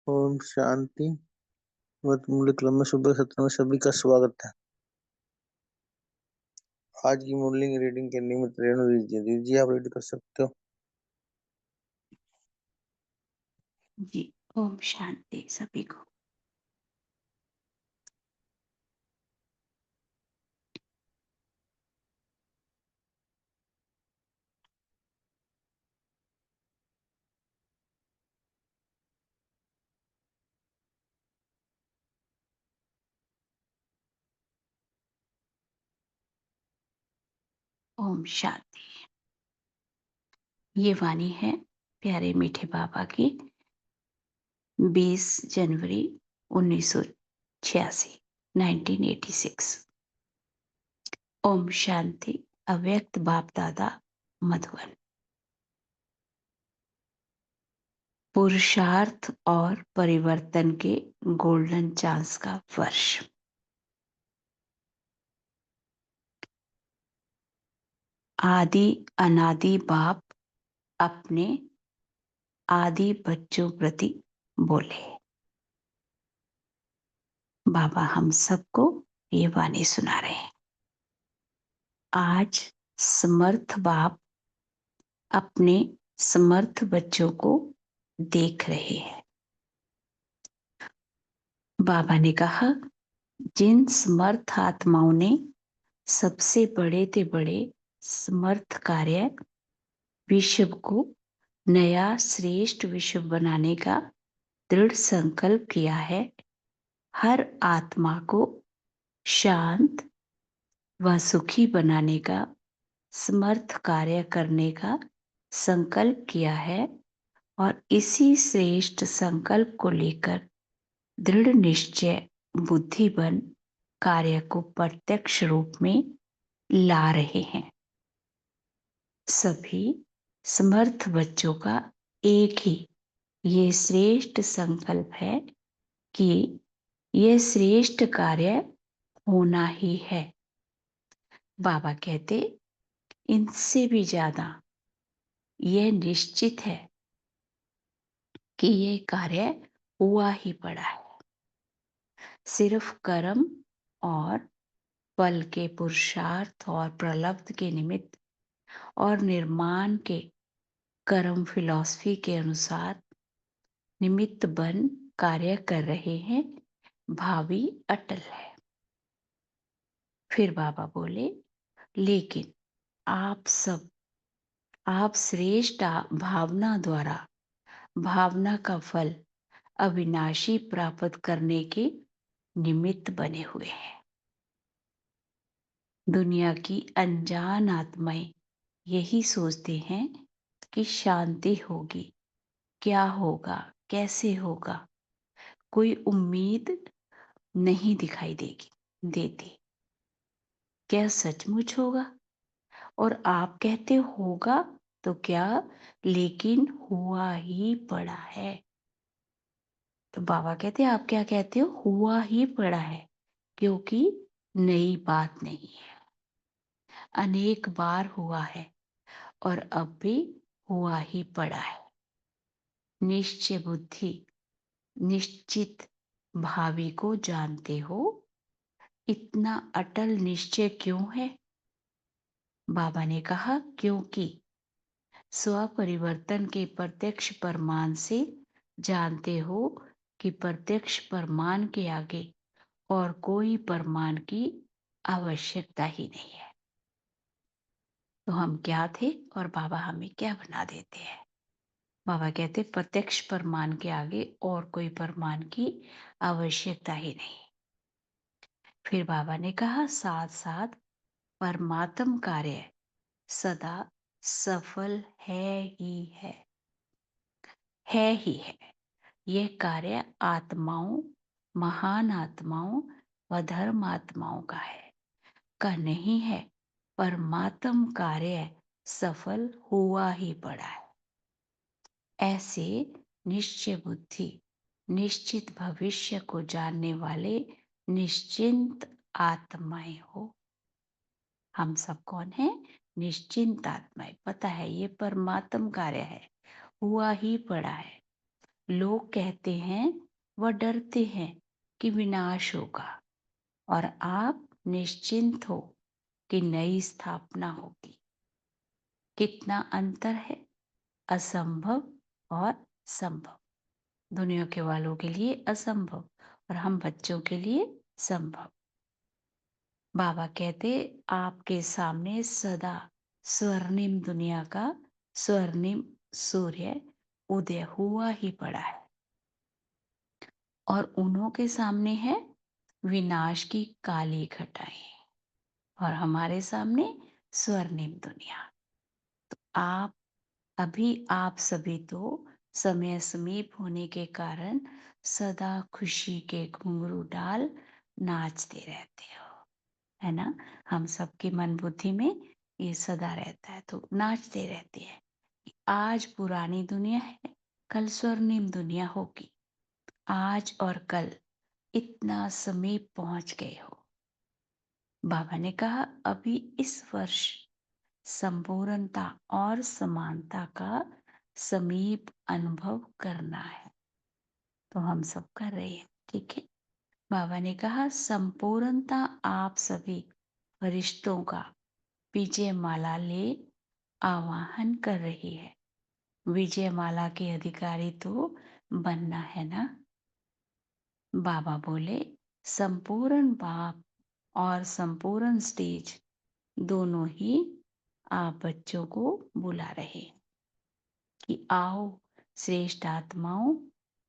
ओम शांति। मुरली club में सुबह सत्र में सभी का स्वागत है। आज की मॉर्निंग रीडिंग के निमित्त रेणु दीजिए आप रीड कर सकते हो। जी ओम शांति सभी को। ओम शांति। ये वाणी है प्यारे मीठे बाबा की 20 जनवरी 1986 1986। ओम शांति। अव्यक्त बाप दादा मधुबन। पुरुषार्थ और परिवर्तन के गोल्डन चांस का वर्ष। आदि अनादि बाप अपने आदि बच्चों प्रति बोले। बाबा हम सबको ये वाणी सुना रहे हैं। आज समर्थ बाप अपने समर्थ बच्चों को देख रहे हैं। बाबा ने कहा, जिन समर्थ आत्माओं ने सबसे बड़े ते बड़े समर्थ कार्य विश्व को नया श्रेष्ठ विश्व बनाने का दृढ़ संकल्प किया है, हर आत्मा को शांत व सुखी बनाने का समर्थ कार्य करने का संकल्प किया है और इसी श्रेष्ठ संकल्प को लेकर दृढ़ निश्चय बुद्धिबन कार्य को प्रत्यक्ष रूप में ला रहे हैं। सभी समर्थ बच्चों का एक ही ये श्रेष्ठ संकल्प है कि यह श्रेष्ठ कार्य होना ही है। बाबा कहते, इनसे भी ज्यादा यह निश्चित है कि यह कार्य हुआ ही पड़ा है। सिर्फ कर्म और पल के पुरुषार्थ और प्रलब्ध के निमित्त और निर्माण के कर्म फिलॉसफी के अनुसार निमित्त बन कार्य कर रहे हैं, भावी अटल है। फिर बाबा बोले, लेकिन आप श्रेष्ठ भावना द्वारा भावना का फल अविनाशी प्राप्त करने के निमित्त बने हुए हैं। दुनिया की अनजान आत्माएं यही सोचते हैं कि शांति होगी, क्या होगा, कैसे होगा। कोई उम्मीद नहीं दिखाई देती। क्या सचमुच होगा? और आप कहते होगा तो क्या, लेकिन हुआ ही पड़ा है। तो बाबा कहते आप क्या कहते हो? हुआ ही पड़ा है, क्योंकि नई बात नहीं है। अनेक बार हुआ है और अब भी हुआ ही पड़ा है। निश्चय बुद्धि, निश्चित भावी को जानते हो, इतना अटल निश्चय क्यों है? बाबा ने कहा क्योंकि स्वपरिवर्तन के प्रत्यक्ष प्रमाण से जानते हो कि प्रत्यक्ष प्रमाण के आगे और कोई प्रमाण की आवश्यकता ही नहीं है। तो हम क्या थे और बाबा हमें क्या बना देते हैं? बाबा कहते प्रत्यक्ष प्रमाण के आगे और कोई प्रमाण की आवश्यकता ही नहीं। फिर बाबा ने कहा साथ साथ परमात्म कार्य सदा सफल है ही है ही है। यह कार्य आत्माओं, महान आत्माओं व धर्म आत्माओं का नहीं है। परमात्म कार्य सफल हुआ ही पड़ा है। ऐसे निश्चय बुद्धि, निश्चित भविष्य को जानने वाले निश्चिंत आत्माएं हो। हम सब कौन है? निश्चिंत आत्माएं। पता है ये परमात्म कार्य है, हुआ ही पड़ा है। लोग कहते हैं व डरते हैं कि विनाश होगा, और आप निश्चिंत हो कि नई स्थापना होगी। कितना अंतर है असंभव और संभव। दुनिया के वालों के लिए असंभव और हम बच्चों के लिए संभव। बाबा कहते आपके सामने सदा स्वर्णिम दुनिया का स्वर्णिम सूर्य उदय हुआ ही पड़ा है, और उन्हों के सामने है विनाश की काली घटाएं, और हमारे सामने स्वर्णिम दुनिया। तो आप सभी तो समय समीप होने के कारण सदा खुशी के घुंघरू डाल नाचते रहते हो, है ना? हम सबकी मन बुद्धि में ये सदा रहता है, तो नाचते रहते हैं। आज पुरानी दुनिया है, कल स्वर्णिम दुनिया होगी। आज और कल इतना समीप पहुंच गए हो। बाबा ने कहा अभी इस वर्ष संपूर्णता और समानता का समीप अनुभव करना है। तो हम सब कर रहे हैं, ठीक है। बाबा ने कहा संपूर्णता आप सभी फरिश्तों का विजय माला ले आवाहन कर रही है। विजय माला के अधिकारी तो बनना है ना। बाबा बोले संपूर्ण बाप और संपूर्ण स्टेज दोनों ही आप बच्चों को बुला रहे हैं कि आओ श्रेष्ठ आत्माओं,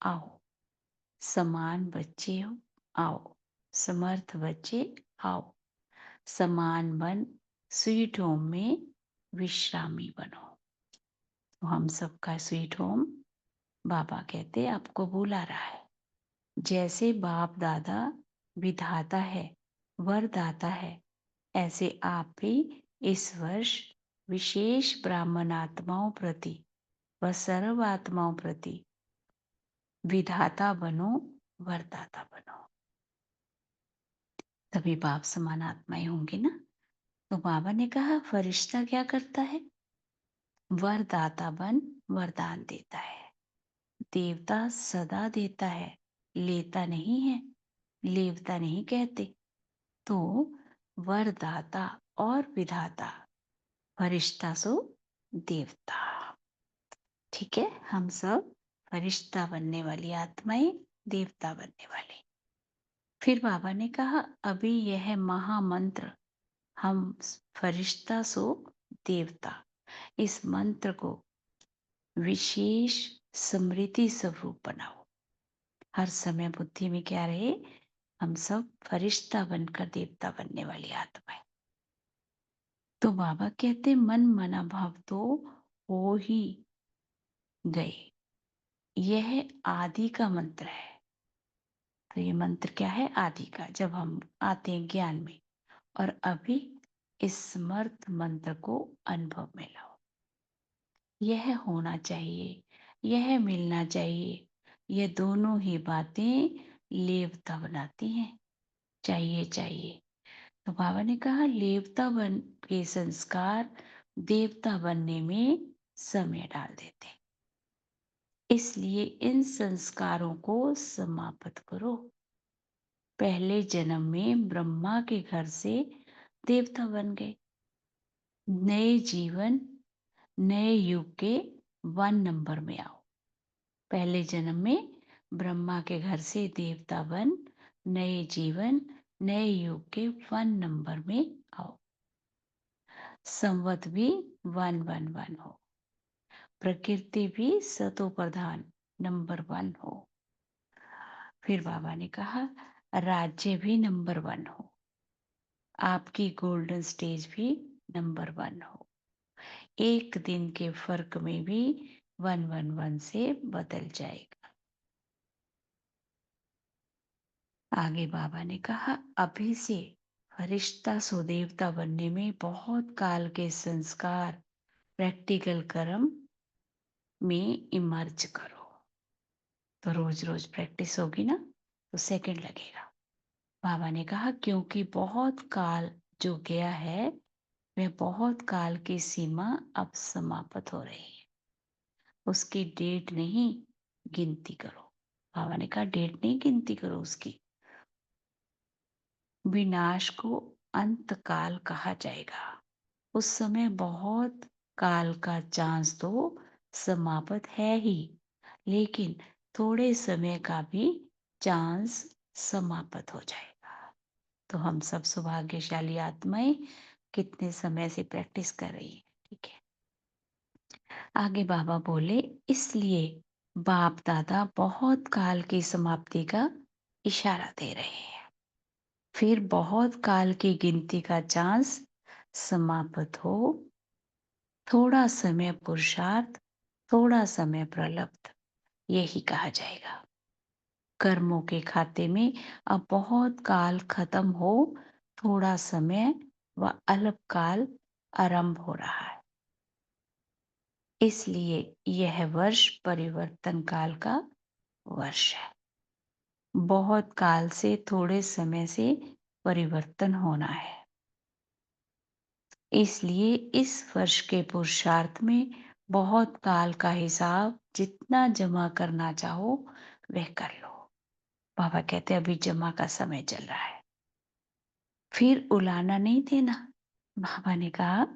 आओ समान बच्चे हो, आओ समर्थ बच्चे, आओ समान बन स्वीट होम में विश्रामी बनो। तो हम सबका स्वीट होम बाबा कहते आपको बुला रहा है। जैसे बाप दादा विधाता है, वरदाता है, ऐसे आप भी इस वर्ष विशेष ब्राह्मण आत्माओं प्रति व सर्व आत्माओं प्रति विधाता बनो, वरदाता बनो। तभी बाप समान आत्माएं होंगे ना। तो बाबा ने कहा फरिश्ता क्या करता है? वरदाता बन वरदान देता है। देवता सदा देता है, लेता नहीं है, लेवता नहीं कहते। तो वरदाता और विधाता, फरिश्ता सो देवता। ठीक है, हम सब फरिश्ता बनने वाली आत्माएं, देवता बनने वाले। फिर बाबा ने कहा अभी यह महामंत्र हम फरिश्ता सो देवता, इस मंत्र को विशेष स्मृति स्वरूप बनाओ। हर समय बुद्धि में क्या रहे? हम सब फरिश्ता बनकर देवता बनने वाली आत्माएं। तो बाबा कहते मन मना भाव तो हो ही गए। यह आदि का मंत्र है, तो ये मंत्र क्या है? आदि का, जब हम आते हैं ज्ञान में। और अभी इस समर्थ मंत्र को अनुभव में लाओ। यह होना चाहिए, यह मिलना चाहिए, ये दोनों ही बातें लेवता बनाती हैं। चाहिए चाहिए। तो बाबा ने कहा लेवता बन के संस्कार देवता बनने में समय डाल देते हैं। इसलिए इन संस्कारों को समाप्त करो। पहले जन्म में ब्रह्मा के घर से देवता बन गए। नए जीवन, नए युग के 1 नंबर में आओ। पहले जन्म में ब्रह्मा के घर से देवता बन नए जीवन, नए युग के 1 नंबर में आओ। संवत भी 111 हो। प्रकृति भी सतो प्रधान नंबर 1 हो। फिर बाबा ने कहा राज्य भी नंबर 1 हो। आपकी गोल्डन स्टेज भी नंबर 1 हो। एक दिन के फर्क में भी 111 से बदल जाएगा। आगे बाबा ने कहा अभी से फरिश्ता सो देवता बनने में बहुत काल के संस्कार प्रैक्टिकल कर्म में इमर्ज करो। तो रोज रोज प्रैक्टिस होगी ना, तो सेकंड लगेगा। बाबा ने कहा क्योंकि बहुत काल जो गया है वह बहुत काल की सीमा अब समाप्त हो रही है। उसकी डेट नहीं गिनती करो। बाबा ने कहा डेट नहीं गिनती करो उसकी। विनाश को अंत काल कहा जाएगा। उस समय बहुत काल का चांस तो समाप्त है ही, लेकिन थोड़े समय का भी चांस समाप्त हो जाएगा। तो हम सब सौभाग्यशाली आत्माएं कितने समय से प्रैक्टिस कर रही हैं। ठीक है, आगे बाबा बोले इसलिए बाप दादा बहुत काल की समाप्ति का इशारा दे रहे हैं। फिर बहुत काल की गिनती का चांस समाप्त हो। थोड़ा समय पुरुषार्थ, थोड़ा समय प्रलब्ध, यही कहा जाएगा। कर्मों के खाते में अब बहुत काल खत्म हो, थोड़ा समय व अल्प काल आरंभ हो रहा है। इसलिए यह वर्ष परिवर्तन काल का वर्ष है। बहुत काल से थोड़े समय से परिवर्तन होना है। इसलिए इस वर्ष के पुरुषार्थ में बहुत काल का हिसाब जितना जमा करना चाहो वह कर लो। बाबा कहते अभी जमा का समय चल रहा है। फिर उलाना नहीं देना। बाबा ने कहा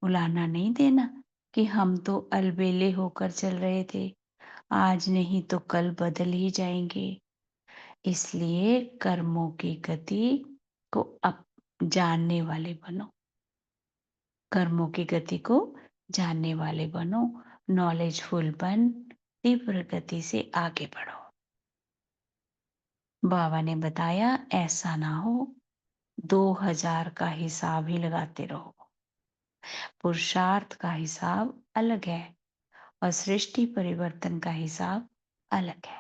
उलाना नहीं देना कि हम तो अलबेले होकर चल रहे थे, आज नहीं तो कल बदल ही जाएंगे। इसलिए कर्मों की गति को अब जानने वाले बनो। कर्मों की गति को जानने वाले बनो, नॉलेजफुल बन तीव्र गति से आगे बढ़ो। बाबा ने बताया ऐसा ना हो 2000 का हिसाब ही लगाते रहो। पुरुषार्थ का हिसाब अलग है और सृष्टि परिवर्तन का हिसाब अलग है।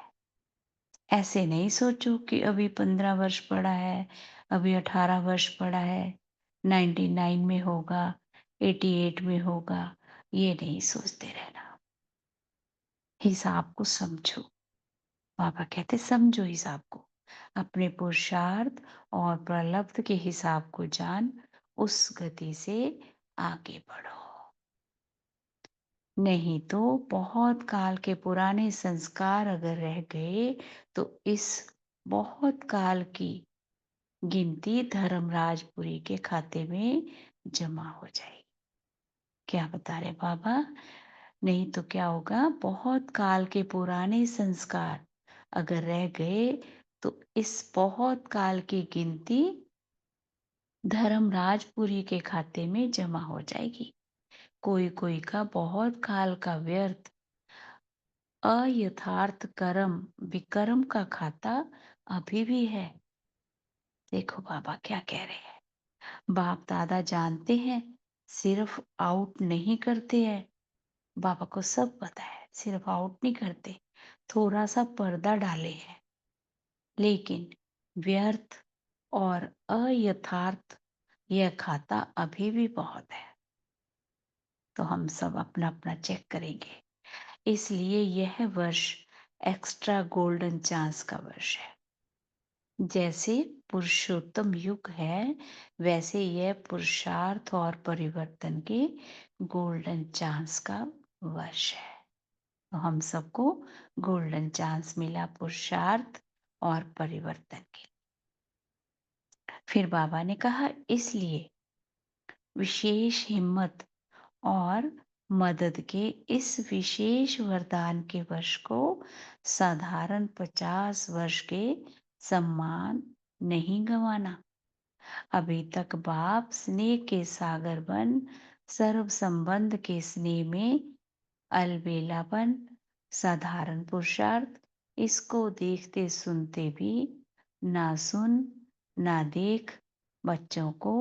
ऐसे नहीं सोचो कि अभी 15 वर्ष पड़ा है, अभी 18 वर्ष पड़ा है, 99 में होगा, 88 में होगा, ये नहीं सोचते रहना। हिसाब को समझो। बाबा कहते समझो हिसाब को। अपने पुरुषार्थ और प्रलब्ध के हिसाब को जान, उस गति से आगे बढ़ो। नहीं तो बहुत काल के पुराने संस्कार अगर रह गए तो इस बहुत काल की गिनती धर्मराजपुरी के खाते में जमा हो जाएगी। क्या बता रहे बाबा? नहीं तो क्या होगा, बहुत काल के पुराने संस्कार अगर रह गए तो इस बहुत काल की गिनती धर्मराजपुरी के खाते में जमा हो जाएगी। कोई कोई का बहुत काल का व्यर्थ अयथार्थ कर्म विकर्म का खाता अभी भी है। देखो बाबा क्या कह रहे हैं। बाप दादा जानते हैं, सिर्फ आउट नहीं करते हैं। बाबा को सब पता है, सिर्फ आउट नहीं करते, थोड़ा सा पर्दा डाले हैं। लेकिन व्यर्थ और अयथार्थ यह खाता अभी भी बहुत है। तो हम सब अपना अपना चेक करेंगे। इसलिए यह वर्ष एक्स्ट्रा गोल्डन चांस का वर्ष है। जैसे पुरुषोत्तम युग है, वैसे यह पुरुषार्थ और परिवर्तन के गोल्डन चांस का वर्ष है। तो हम सबको गोल्डन चांस मिला पुरुषार्थ और परिवर्तन के। फिर बाबा ने कहा, इसलिए विशेष हिम्मत और मदद के इस विशेष वरदान के वर्ष को साधारण 50 वर्ष के सम्मान नहीं गंवाना। अभी तक बाप स्नेह के सागर बन सर्व संबंध के स्नेह में अलबेलापन, साधारण पुरुषार्थ, इसको देखते सुनते भी ना सुन ना देख बच्चों को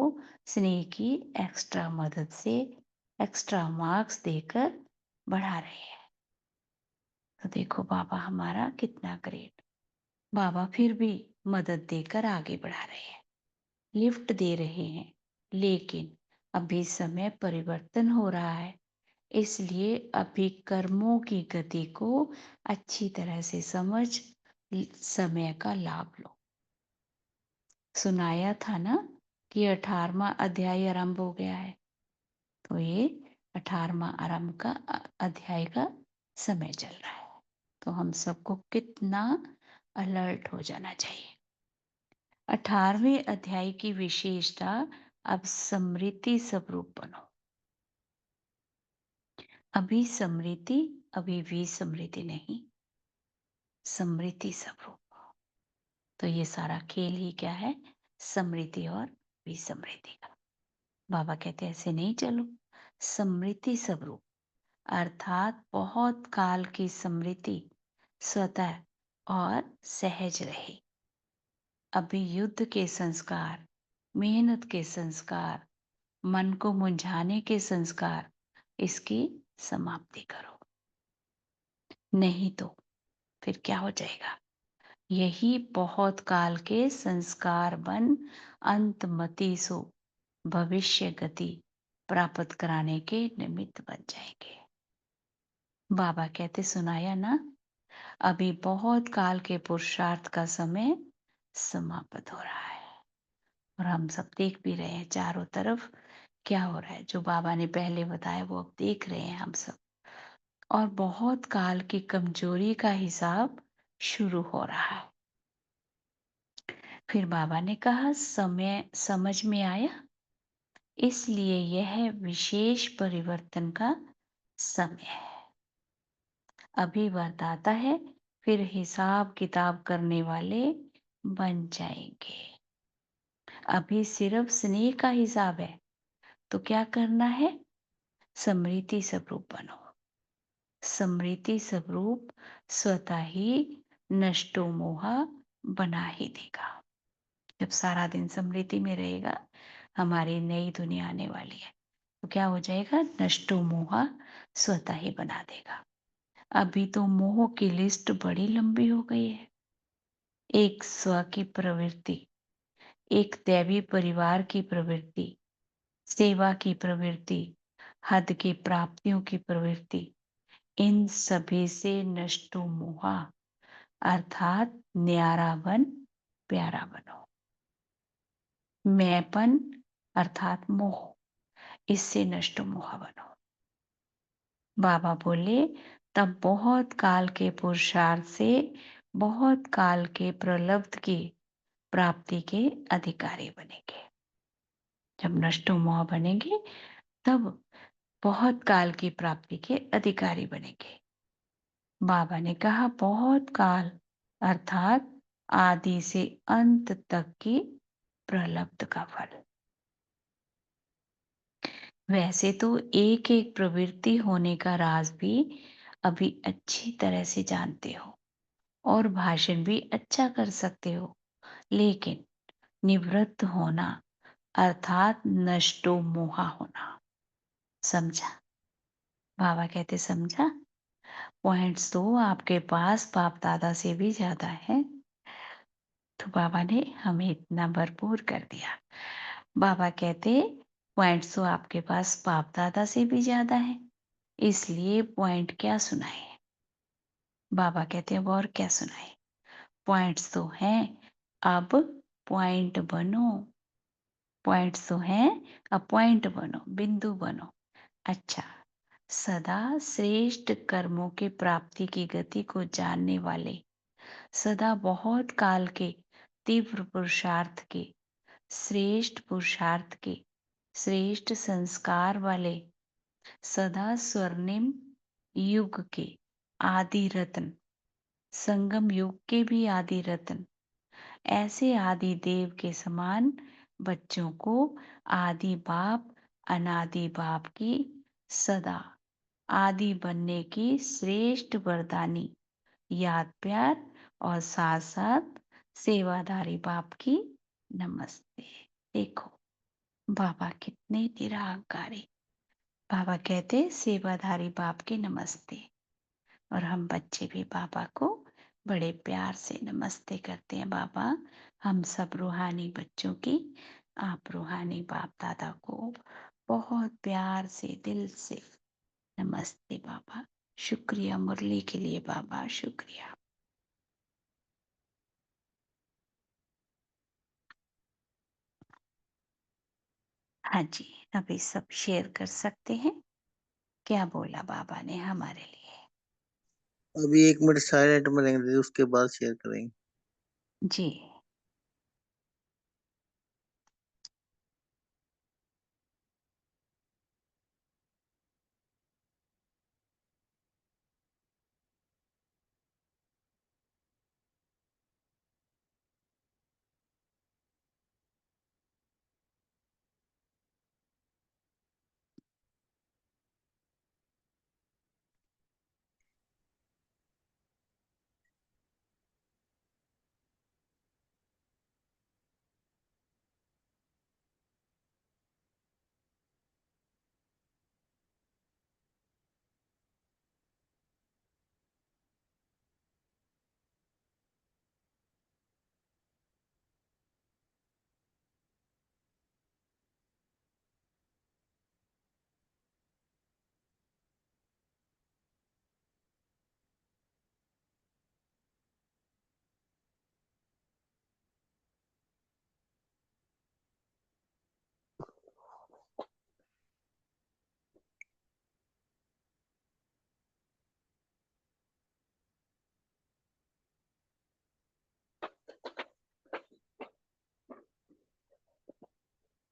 स्नेह की एक्स्ट्रा मदद से एक्स्ट्रा मार्क्स देकर बढ़ा रहे हैं। तो देखो बाबा हमारा कितना ग्रेट। बाबा फिर भी मदद देकर आगे बढ़ा रहे हैं, लिफ्ट दे रहे हैं, लेकिन अभी समय परिवर्तन हो रहा है। इसलिए अभी कर्मों की गति को अच्छी तरह से समझ समय का लाभ लो। सुनाया था ना कि 18वां अध्याय आरंभ हो गया है। तो ये 18वां आरंभ का अध्याय का समय चल रहा है। तो हम सबको कितना अलर्ट हो जाना चाहिए। 18वें अध्याय की विशेषता, अब स्मृति स्वरूप बनो। अभी स्मृति, अभी विस्मृति नहीं, स्मृति स्वरूप। तो ये सारा खेल ही क्या है, स्मृति और विस्मृति का। बाबा कहते ऐसे नहीं चलो, स्मृति स्वरूप अर्थात बहुत काल की स्मृति स्वतः और सहज रहे। अभी युद्ध के संस्कार, मेहनत के संस्कार, मन को मुंझाने के संस्कार, इसकी समाप्ति करो। नहीं तो फिर क्या हो जाएगा, यही बहुत काल के संस्कार बन अंतमति सो भविष्य गति प्राप्त कराने के निमित्त बन जाएंगे। बाबा कहते सुनाया ना, अभी बहुत काल के पुरुषार्थ का समय समाप्त हो रहा है। और हम सब देख भी रहे हैं चारों तरफ क्या हो रहा है। जो बाबा ने पहले बताया वो अब देख रहे हैं हम सब। और बहुत काल की कमजोरी का हिसाब शुरू हो रहा है। फिर बाबा ने कहा, समय समझ में आया, इसलिए यह विशेष परिवर्तन का समय है। अभी वर्ताता है, फिर हिसाब किताब करने वाले बन जाएंगे। अभी सिर्फ स्नेह का हिसाब है, तो क्या करना है, स्मृति स्वरूप बनो। स्मृति स्वरूप स्वतः ही नष्टो मोहा बना ही देगा। जब सारा दिन स्मृति में रहेगा, हमारी नई दुनिया आने वाली है, तो क्या हो जाएगा, नष्टो मोहा स्वतः ही बना देगा। अभी तो मोह की लिस्ट बड़ी लंबी हो गई है। एक स्व की प्रवृत्ति, एक दैवी परिवार की प्रवृत्ति, सेवा की प्रवृत्ति, हद की प्राप्तियों की प्रवृत्ति, इन सभी से नष्टो मोहा अर्थात न्यारा बन प्यारा बनो। मैंपन अर्थात मोह, इससे नष्टो मोहा बनो। बाबा बोले, तब बहुत काल के पुरुषार्थ से बहुत काल के प्रलब्ध की प्राप्ति के अधिकारी बनेंगे। जब नष्टो मोह बनेंगे तब बहुत काल की प्राप्ति के अधिकारी बनेंगे। बाबा ने कहा, बहुत काल अर्थात आदि से अंत तक की प्रलब्ध का फल। वैसे तो एक एक प्रवृत्ति होने का राज भी अभी अच्छी तरह से जानते हो और भाषण भी अच्छा कर सकते हो, लेकिन निवृत्त होना अर्थात नष्टो मोहा होना, समझा। बाबा कहते समझा। पॉइंट्स तो आपके पास बाप दादा से भी ज्यादा है। तो बाबा ने हमें इतना भरपूर कर दिया। बाबा कहते पॉइंट्स तो आपके पास बाप दादा से भी ज्यादा है, इसलिए पॉइंट क्या सुनाए। बाबा कहते अब और क्या सुनाए, पॉइंट्स तो हैं, अब पॉइंट बनो। पॉइंट्स तो हैं, अब पॉइंट बनो, बिंदु बनो। अच्छा, सदा श्रेष्ठ कर्मों के प्राप्ति की गति को जानने वाले, सदा बहुत काल के तीव्र पुरुषार्थ के, श्रेष्ठ पुरुषार्थ के, श्रेष्ठ संस्कार वाले, सदा स्वर्णिम युग के आदि रत्न, संगम युग के भी आदि रत्न, ऐसे आदि देव के समान बच्चों को आदि बाप अनादि बाप की सदा आदि बनने की श्रेष्ठ वरदानी याद प्यार और साथ साथ सेवादारी बाप की नमस्ते। देखो बाबा कितने निरहंकारी। बाबा कहते सेवाधारी बाप की नमस्ते, और हम बच्चे भी बाबा को बड़े प्यार से नमस्ते करते हैं। बाबा हम सब रूहानी बच्चों की आप रूहानी बाप दादा को बहुत प्यार से दिल से नमस्ते बाबा। शुक्रिया मुरली के लिए बाबा, शुक्रिया। हाँ जी, अभी सब शेयर कर सकते हैं। क्या बोला बाबा ने हमारे लिए? अभी 1 मिनट साइलेंट में रहेंगे दीदी, उसके बाद शेयर करेंगे। जी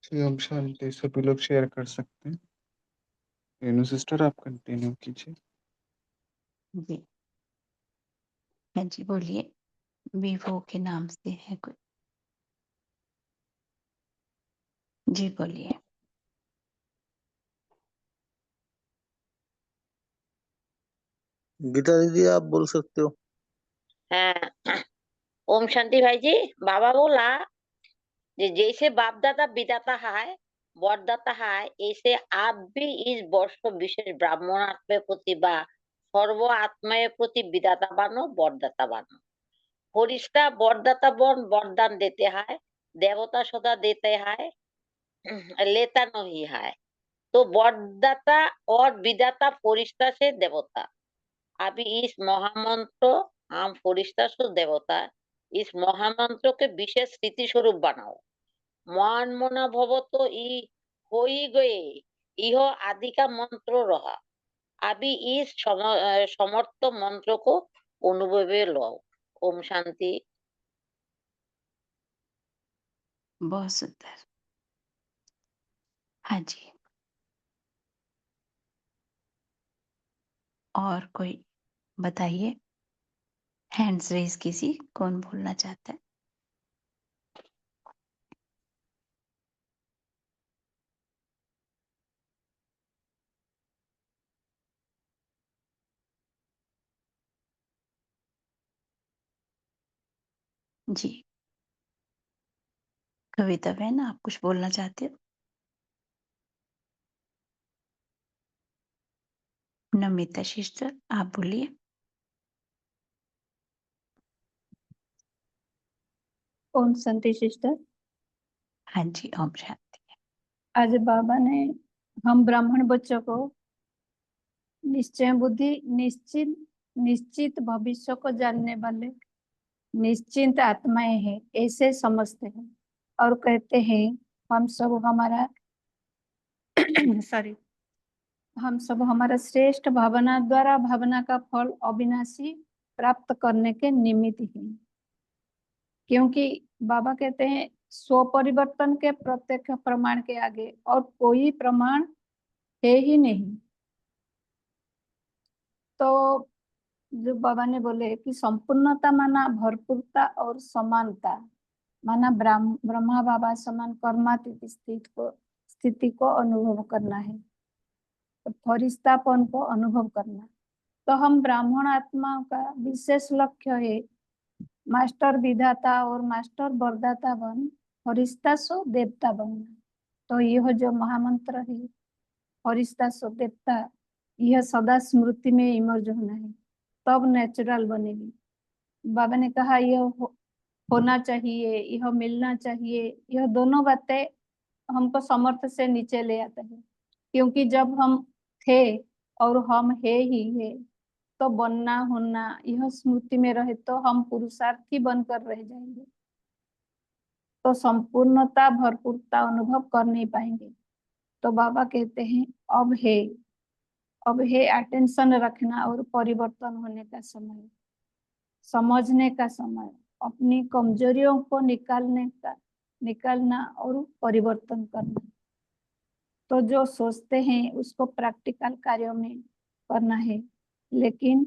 जी, ओम शांति। सभी लोग शेयर कर सकते हैं। रेनू सिस्टर आप कंटिन्यू कीजिए। जी हाँ जी, बोलिए। वीवो के नाम से है कोई? जी बोलिए। गीता दीदी आप बोल सकते हो। हाँ, ओम शांति भाई जी। बाबा बोला जैसे बाप दादा विदाता है, बरदाता है, ऐसे आप भी इस वर्ष विशेष ब्राह्मण आत्मा प्रति बा सर्व आत्मा प्रति विदाता बानो, बरदाता बानो। फरिश्ता बरदाता बन वरदान देते हैं, देवता सदा देते हैं, लेता नहीं है। तो बरदाता और विदाता फरिश्ता से देवता। अभी इस महामंत्र हम फरिश्ता से देवता, इस महामंत्र के विशेष स्थिति स्वरूप बनाओ। मान मना भव तो हो ही गए, यह आदि का मंत्र रहा। अभी इस समर्थ मंत्र को अनुभवे लो। ओम शांति। बहुत सुंदर। हाँ जी, और कोई बताइए। हैंड्स रेज किसी, कौन बोलना चाहता है? जी कविता बहन, आप कुछ बोलना चाहते हो? नमिता सिस्टर आप बोलिए। ओम शांति सिस्टर। हाँ जी, ओम शांति। आज बाबा ने हम ब्राह्मण बच्चों को निश्चय बुद्धि, निश्चित भविष्य को जानने वाले निश्चिंत आत्माएं हैं ऐसे समझते हैं और कहते हैं हम सब हमारा सॉरी हम सब हमारा श्रेष्ठ भावना द्वारा भावना का फल अविनाशी प्राप्त करने के निमित्त हैं। क्योंकि बाबा कहते हैं स्व परिवर्तन के प्रत्यक्ष प्रमाण के आगे और कोई प्रमाण है ही नहीं। तो जो बाबा ने बोले कि संपूर्णता माना भरपूरता और समानता माना ब्रह्मा बाबा समान कर्मातीत स्थिति को अनुभव करना है, तो फरिश्तापन को अनुभव करना। तो हम ब्राह्मण आत्मा का विशेष लक्ष्य है मास्टर विधाता और मास्टर वरदाता बन फरिश्ता सो देवता बनना। तो यह जो महामंत्र है फरिश्ता सो देवता, यह सदा स्मृति में इमर्ज होना है, तब नेचुरल बनेगी। बाबा ने कहा यह होना चाहिए, यह मिलना चाहिए, यह दोनों बातें हमको समर्थ से नीचे ले आते हैं। क्योंकि जब हम थे और हम है ही है, तो बनना होना यह स्मृति में रहे तो हम पुरुषार्थी बनकर रह जाएंगे, तो संपूर्णता भरपूरता अनुभव कर नहीं पाएंगे। तो बाबा कहते हैं अब है अटेंशन रखना और परिवर्तन होने का समय, समझने का समय, अपनी कमजोरियों को निकालना और परिवर्तन करना। तो जो सोचते हैं उसको प्रैक्टिकल कार्यों में करना है, लेकिन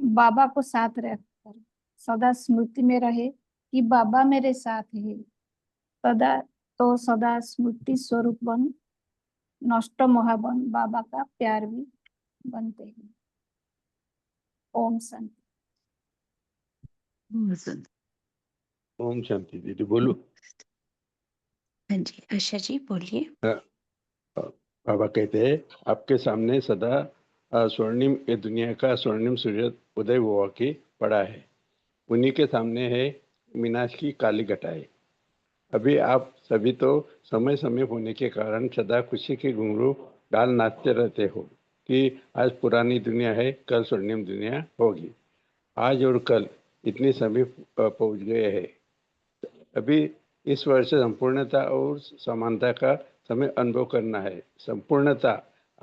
बाबा को साथ रखकर सदा स्मृति में रहे कि बाबा मेरे साथ है। सदा स्मृति स्वरूप बन नष्ट मोहबन बाबा का प्यार भी बनते हैं। ओम शांति। ओम शांति। दीदी बोलो। हाँ जी, आशा जी बोलिए। बाबा कहते हैं आपके सामने सदा स्वर्णिम ये दुनिया का स्वर्णिम सूर्य उदय हुआ के पड़ा है, उन्हीं के सामने है विनाश की काली घटाएं। अभी आप सभी तो समय समय होने के कारण सदा खुशी के घुंघरू डाल नाचते रहते हो कि आज पुरानी दुनिया है, कल स्वर्णिम दुनिया होगी। आज और कल इतनी सभी पहुंच गए हैं। अभी इस वर्ष संपूर्णता और समानता का समय अनुभव करना है। संपूर्णता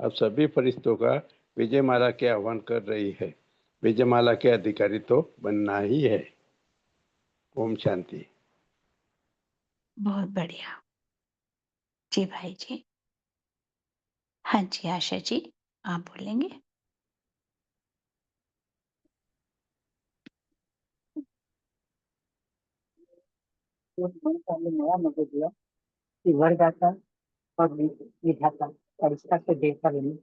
अब सभी फरिश्तों का विजयमाला के आह्वान कर रही है। विजयमाला के अधिकारी तो बनना ही है। ओम शांति। बहुत बढ़िया जी भाई जी। हाँ जी आशा जी, आप बोलेंगे। नया मदद दिया कि वरदाता और विधाता फरिश्ता से देवता बने।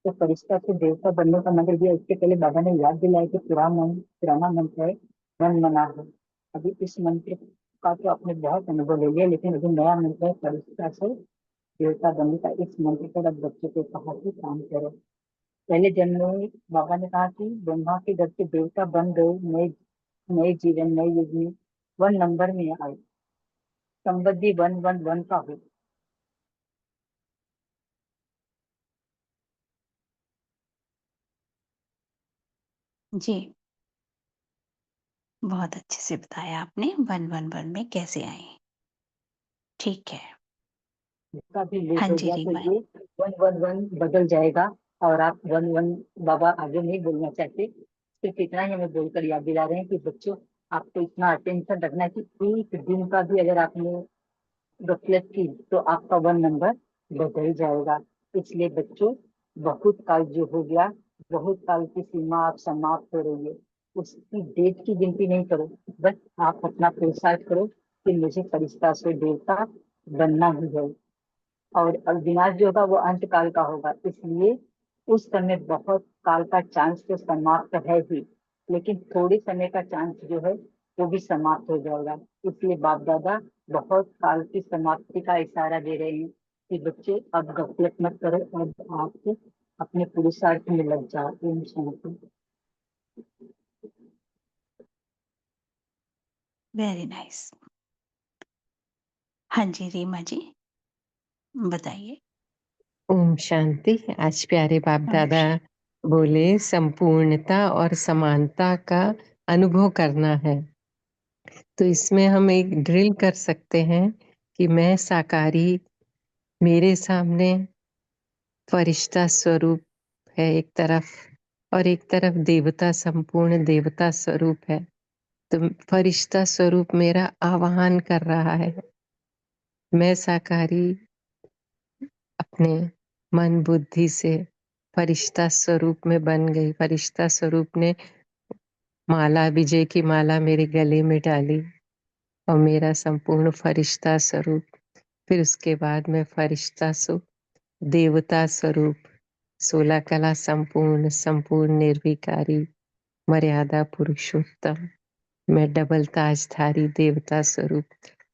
तो फरिश्ता से देवता बनने का मंत्र दिया। इसके पहले बाबा ने याद दिलाया कि पुराना मंत्र है मन मना है। अभी इस मंत्र का तो आपने बहुत अनुभव ले लिया, लेकिन अभी नया मंत्र है फरिश्ता से देवता बनने का। इस मंत्र पर अब बच्चों को कहा कि काम करो। पहले जन्म में बाबा ने कहा कि ब्रह्मा के घर से देवता बन गए, नए जीवन नए युग में 1 नंबर में आए, संबद्धि 111 का हो। जी बहुत अच्छे से बताया आपने 111 में कैसे आए। ठीक है। इसका भी लेट हाँ हो जी गया रीमा। तो ये 111 बदल जाएगा और आप 11 बाबा आगे नहीं बोलना चाहते। सिर्फ इतना ही हमें बोलकर याद दिला रहे हैं कि बच्चों आपको इतना अटेंशन रखना है कि एक दिन का भी अगर आपने गफलत की तो आपका 1 नंबर बदल जाएगा। इसलिए बच्चों बहुत काल जो हो गया, बहुत काल की सीमा आप समाप्त हो रही है, उसकी डेट की गिनती नहीं करो, बस आप अपना पुरुषार्थ करो कि मुझे फरिश्ता से देवता बनना ही है। और अविनाश जो होगा वो अंत काल का होगा, इसलिए उस समय बहुत काल का चांस तो समाप्त है ही, लेकिन थोड़े समय का चांस जो है वो भी समाप्त हो जाएगा। इसलिए बाप दादा बहुत काल की समाप्ति का इशारा दे रहे हैं कि बच्चे अब गफलत मत करो, अब आप अपने पुरुषार्थ में लग जाओ। ओम शांति। Very nice. हाँ जी, रीमा जी बताइए। ओम शांति। आज प्यारे बाप ओम दादा शांति। बोले संपूर्णता और समानता का अनुभव करना है। तो इसमें हम एक ड्रिल कर सकते हैं कि मैं साकारी, मेरे सामने फरिश्ता स्वरूप है एक तरफ, और एक तरफ देवता, संपूर्ण देवता स्वरूप है। तो फरिश्ता स्वरूप मेरा आवाहन कर रहा है। मैं साकारी अपने मन बुद्धि से फरिश्ता स्वरूप में बन गई। फरिश्ता स्वरूप ने माला, विजय की माला मेरे गले में डाली और मेरा संपूर्ण फरिश्ता स्वरूप। फिर उसके बाद मैं फरिश्ता स्वरूप, देवता स्वरूप, 16 कला संपूर्ण, संपूर्ण निर्विकारी, मर्यादा पुरुषोत्तम, मैं डबल ताजधारी देवता स्वरूप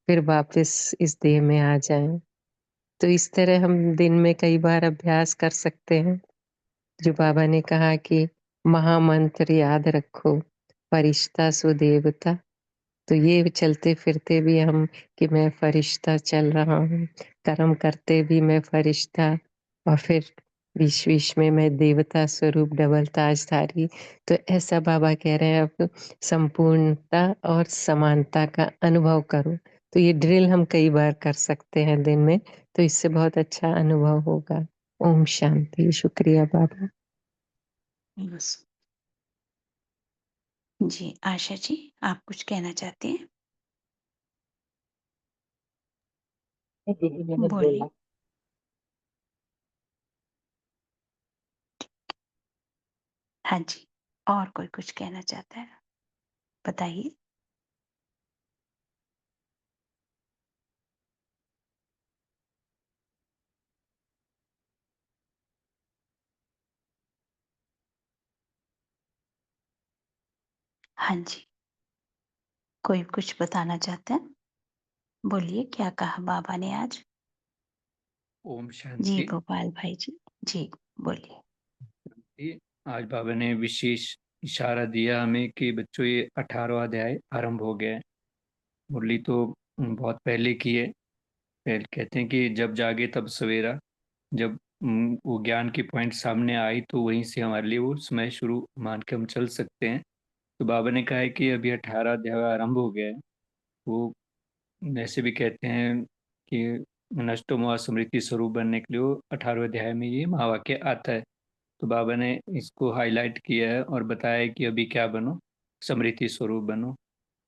फिर वापस इस देह में आ जाएं। तो इस तरह हम दिन में कई बार अभ्यास कर सकते हैं। जो बाबा ने कहा कि महामंत्र याद रखो, फरिश्ता सो देवता। तो ये चलते फिरते भी हम कि मैं फरिश्ता चल रहा हूँ, कर्म करते भी मैं फरिश्ता, और फिर बीच बीच में मैं देवता स्वरूप डबल ताजधारी। तो ऐसा बाबा कह रहे हैं अब संपूर्णता और समानता का अनुभव करो। तो ये ड्रिल हम कई बार कर सकते हैं दिन में, तो इससे बहुत अच्छा अनुभव होगा। ओम शांति। शुक्रिया बाबा। बस। जी आशा जी, आप कुछ कहना चाहते हैं? दीदी मैंने बोलिए। बोला हाँ जी, और कोई कुछ कहना चाहता है बताइए। हाँ जी, कोई कुछ बताना चाहता है? बोलिए, क्या कहा बाबा ने आज? ओम जी शांति। गोपाल भाई जी बोलिए। ये आज बाबा ने विशेष इशारा दिया हमें कि बच्चों ये 18वां अध्याय आरंभ हो गया है। मुरली तो बहुत पहले की है। पहले कहते हैं कि जब जागे तब सवेरा। जब वो ज्ञान की पॉइंट सामने आई तो वहीं से हमारे लिए वो समय शुरू मान के हम चल सकते हैं। तो बाबा ने कहा है कि अभी 18 अध्याय आरंभ हो गया है। वो वैसे भी कहते हैं कि नष्टो मोह स्मृति स्वरूप बनने के लिए वो 18वें अध्याय में ये महावाक्य आता है। तो बाबा ने इसको हाईलाइट किया है और बताया है कि अभी क्या बनो, समृद्धि स्वरूप बनो।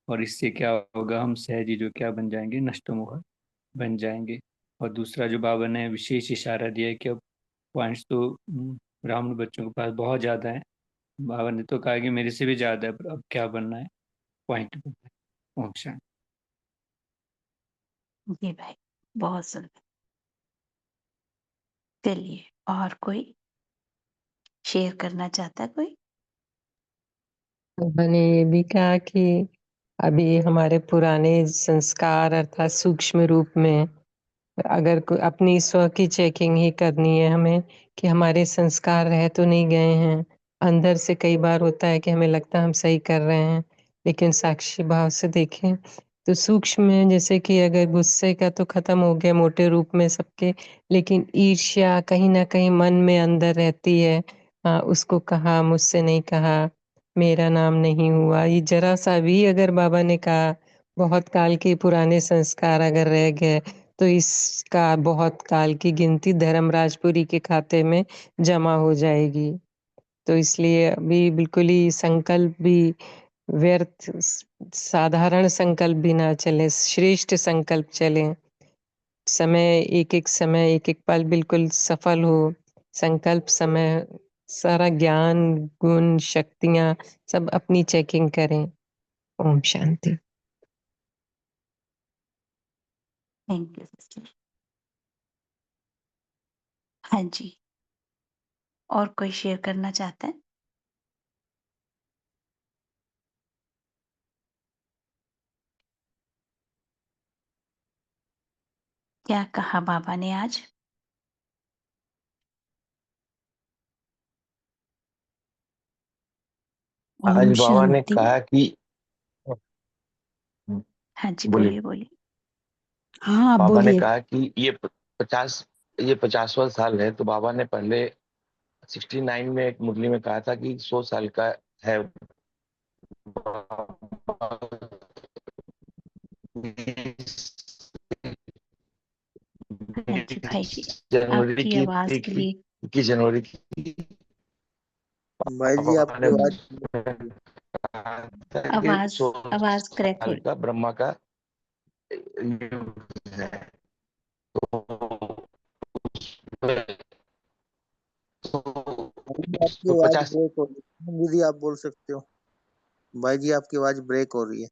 और इससे क्या होगा, हम सहज ही जो क्या बन जाएंगे, नष्टमोह बन जाएंगे। और दूसरा जो बाबा ने विशेष इशारा दिया है कि अब पॉइंट्स तो ब्राह्मण बच्चों के पास बहुत ज़्यादा है। बाबा ने तो कहा कि मेरे से भी ज़्यादा है, पर अब क्या बनना है, पॉइंट बनना है। ओम शांति। जी भाई, बहुत सुंदर। चलिए, और कोई शेयर करना चाहता है कोई? मैंने ये भी कहा कि अभी हमारे पुराने संस्कार अर्थात सूक्ष्म रूप में अगर अपनी स्व की चेकिंग ही करनी है हमें कि हमारे संस्कार रह तो नहीं गए हैं। अंदर से कई बार होता है कि हमें लगता है हम सही कर रहे हैं, लेकिन साक्षी भाव से देखें तो सूक्ष्म में जैसे कि अगर गुस्से का तो खत्म हो गया मोटे रूप में सबके, लेकिन ईर्ष्या कहीं ना कहीं मन में अंदर रहती है। उसको कहा, मुझसे नहीं कहा, मेरा नाम नहीं हुआ, ये जरा सा भी अगर बाबा ने कहा, बहुत काल के पुराने संस्कार अगर रह गए तो इसका बहुत काल की गिनती धर्मराजपुरी के खाते में जमा हो जाएगी। तो इसलिए अभी बिल्कुल ही संकल्प भी व्यर्थ, साधारण संकल्प भी ना चले, श्रेष्ठ संकल्प चले। समय एक एक पल बिल्कुल सफल हो। संकल्प समय सारा ज्ञान, गुण, शक्तियां सब अपनी चेकिंग करें। ओम शांति। Thank you sister. हाँ जी, और कोई शेयर करना चाहता है? क्या कहा बाबा ने आज? आज ओम बाबा ने शांति। कहा कि हाँ जी, बोलिए। बोलिए बोलिए। हाँ बाबा ने बोलिए। कहा कि ये 50वां साल है, तो बाबा ने पहले 69 में एक मुरली में कहा था कि 100 साल का है। हाँ जी भाई जी, जनवरी आपकी की आवाज थी के कि लिए 21 जनवरी की भाई जी बाबा आपकी ने आवाज कहा था कि आवाज 100 आवाज क्रैक हो साल रही। का ब्रह्मा का युग है। तो भाई जी, आपकी तो आवाज 50 ब्रेक हो रही है। दीदी आप बोल सकते हो। भाई जी आपकी आवाज ब्रेक हो रही है।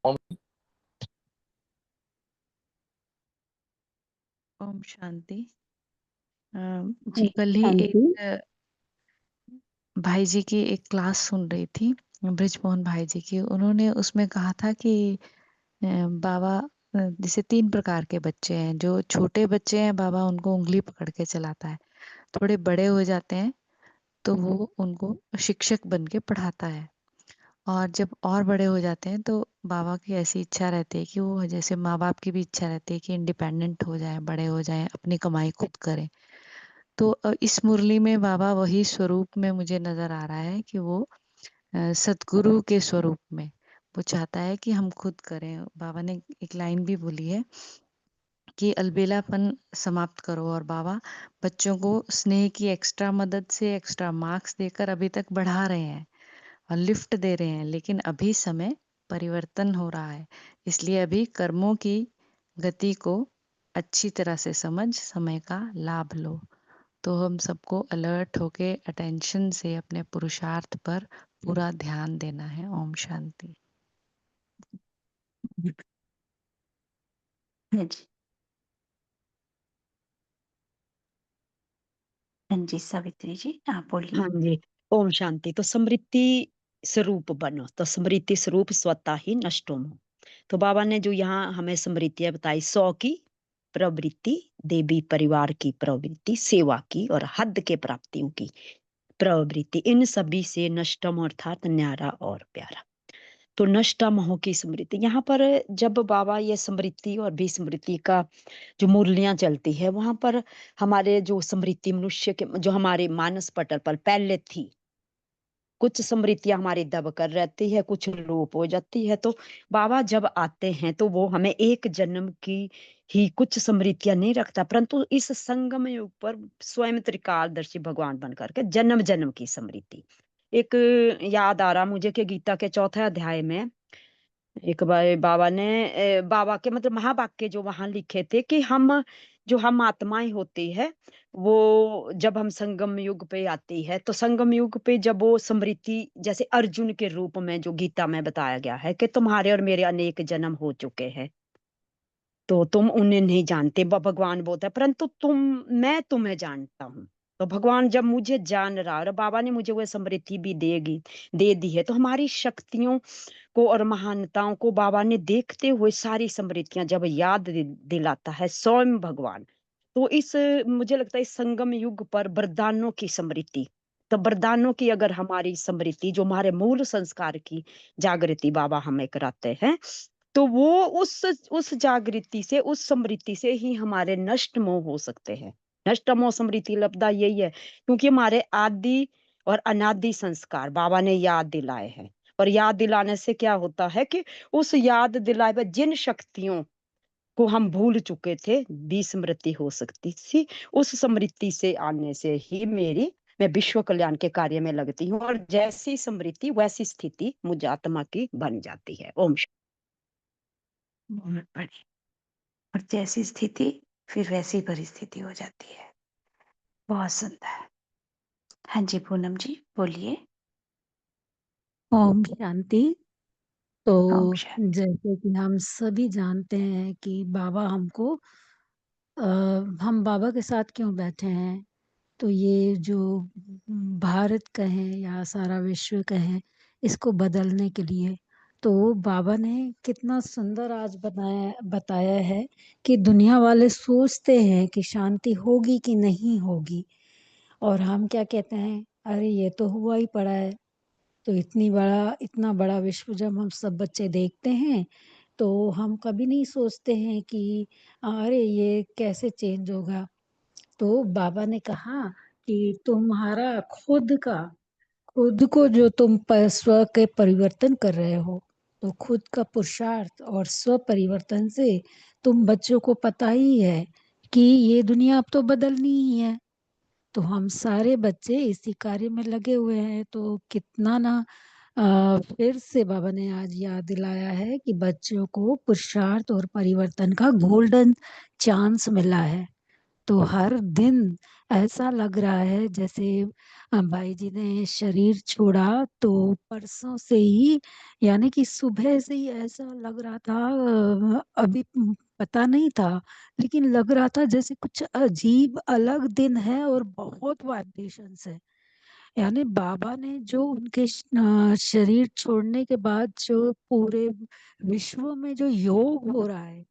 ओम शांति। जी कल ही शांति। एक भाई जी की एक क्लास सुन रही थी, ब्रिजमोहन भाई जी की। उन्होंने उसमें कहा था कि बाबा जैसे 3 प्रकार के बच्चे हैं। जो छोटे बच्चे हैं बाबा उनको उंगली पकड़ के चलाता है, थोड़े बड़े हो जाते हैं तो वो उनको शिक्षक बन के पढ़ाता है, और जब और बड़े हो जाते हैं तो बाबा की ऐसी इच्छा रहती है कि वो, जैसे माँ बाप की भी इच्छा रहती है कि इंडिपेंडेंट हो जाए, बड़े हो जाएं, अपनी कमाई खुद करें। तो इस मुरली में बाबा वही स्वरूप में मुझे नजर आ रहा है कि वो सतगुरु के स्वरूप में वो चाहता है कि हम खुद करें। बाबा ने एक लाइन भी बोली है कि अलबेलापन समाप्त करो, और बाबा बच्चों को स्नेह की एक्स्ट्रा मदद से एक्स्ट्रा मार्क्स देकर अभी तक बढ़ा रहे हैं और लिफ्ट दे रहे हैं, लेकिन अभी समय परिवर्तन हो रहा है, इसलिए अभी कर्मों की गति को अच्छी तरह से समझ समय का लाभ लो। तो हम सबको अलर्ट होके अटेंशन से अपने पुरुषार्थ पर पूरा ध्यान देना है। ओम शांति। हाँ जी। हाँ जी सावित्री जी आप बोलिए। हाँ जी। ओम शांति। तो स्मृति स्वरूप बनो, तो स्मृति स्वरूप स्वतः ही नष्ट हो। तो बाबा ने जो यहाँ हमें स्मृतियां बताई, 100 की प्रवृत्ति, देवी परिवार की प्रवृत्ति, सेवा की और हद के प्राप्तियों की प्रवृत्ति, इन सभी से नष्टम अर्थात न्यारा और प्यारा। तो नष्टम हो की स्मृति, यहाँ पर जब बाबा ये स्मृति और भी स्मृति का जो मूर्तियां चलती है, वहां पर हमारे जो स्मृति मनुष्य के जो हमारे मानस पटल पर पहले थी, कुछ स्मृतियां हमारी दब कर रहती है, कुछ लोप हो जाती है। तो बाबा जब आते हैं तो वो हमें एक जन्म की ही कुछ स्मृतियां नहीं रखता, परंतु इस संगम युग पर स्वयं त्रिकालदर्शी भगवान बन करके जन्म जन्म की स्मृति। एक याद आ रहा मुझे कि गीता के 4थे अध्याय में एक बार बाबा ने बाबा के मतलब महावाक्य जो वहां लिखे थे कि हम आत्माएं होती है, वो जब हम संगम युग पे आती है, तो संगम युग पे जब वो स्मृति जैसे अर्जुन के रूप में जो गीता में बताया गया है कि तुम्हारे और मेरे अनेक जन्म हो चुके हैं, तो तुम उन्हें नहीं जानते। भगवान बोलता है परंतु मैं तुम्हें जानता हूँ। तो भगवान जब मुझे जान रहा, और बाबा ने मुझे वह समृद्धि भी दे दी है, तो हमारी शक्तियों को और महानताओं को बाबा ने देखते हुए सारी समृद्धियां जब याद दिलाता है स्वयं भगवान। तो इस मुझे लगता है इस संगम युग पर वरदानों की समृद्धि, तो वरदानों की अगर हमारी समृद्धि जो हमारे मूल संस्कार की जागृति बाबा हमें कराते हैं, तो वो उस जागृति से, उस समृद्धि से ही हमारे नष्ट मोह हो सकते हैं। नष्ट मोह समृद्धि लब्धा यही है, क्योंकि हमारे आदि और अनादि संस्कार बाबा ने याद दिलाए हैं, और याद दिलाने से क्या होता है कि उस याद दिलाए हुए जिन शक्तियों को हम भूल चुके थे, विस्मृति हो सकती थी, उस समृद्धि से आने से ही मैं विश्व कल्याण के कार्य में लगती हूँ, और जैसी समृद्धि वैसी स्थिति मुझ आत्मा की बन जाती है। ओम बहुत बढ़िया। और जैसी स्थिति फिर वैसी परिस्थिति हो जाती है। बहुत सुंदर। हाँ जी पूनम जी बोलिए। ओम शांति। तो ओम शांति। जैसे कि हम सभी जानते हैं कि बाबा हमको हम बाबा के साथ क्यों बैठे हैं, तो ये जो भारत कहें या सारा विश्व कहें, इसको बदलने के लिए। तो बाबा ने कितना सुंदर आज बताया है कि दुनिया वाले सोचते हैं कि शांति होगी कि नहीं होगी, और हम क्या कहते हैं, अरे ये तो हुआ ही पड़ा है। तो इतना बड़ा विश्व जब हम सब बच्चे देखते हैं, तो हम कभी नहीं सोचते हैं कि अरे ये कैसे चेंज होगा। तो बाबा ने कहा कि तुम्हारा खुद को जो तुम स्व के परिवर्तन कर रहे हो, तो खुद का पुरुषार्थ और स्व परिवर्तन से तुम बच्चों को पता ही है कि ये दुनिया अब तो बदलनी ही है। तो हम सारे बच्चे इसी कार्य में लगे हुए हैं। तो कितना ना फिर से बाबा ने आज याद दिलाया है कि बच्चों को पुरुषार्थ और परिवर्तन का गोल्डन चांस मिला है। तो हर दिन ऐसा लग रहा है जैसे भाई जी ने शरीर छोड़ा तो परसों से ही, यानी कि सुबह से ही ऐसा लग रहा था। अभी पता नहीं था, लेकिन लग रहा था जैसे कुछ अजीब अलग दिन है और बहुत वाइब्रेशंस है। यानी बाबा ने जो उनके शरीर छोड़ने के बाद जो पूरे विश्व में जो योग हो रहा है,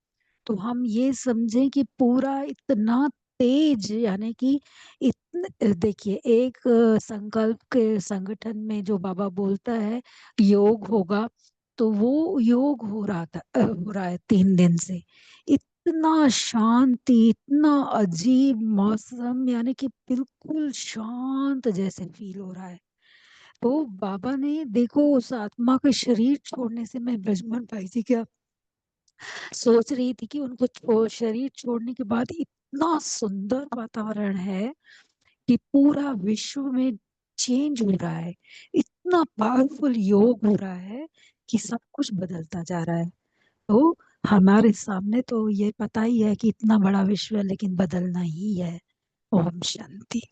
तो हम ये समझें कि पूरा इतना तेज, यानी कि इतने देखिए एक संकल्प के संगठन में जो बाबा बोलता है योग होगा, तो वो योग हो रहा है 3 दिन से। इतना शांति, इतना अजीब मौसम, यानी कि बिल्कुल शांत जैसे फील हो रहा है। तो बाबा ने देखो उस आत्मा के शरीर छोड़ने से, मैं ब्रजमोहन भाई जी का सोच रही थी कि उनको शरीर छोड़ने के बाद इतना सुंदर वातावरण है कि पूरा विश्व में चेंज हो रहा है। इतना पावरफुल योग हो रहा है कि सब कुछ बदलता जा रहा है। तो हमारे सामने तो ये पता ही है कि इतना बड़ा विश्व है, लेकिन बदलना ही है। ओम शांति।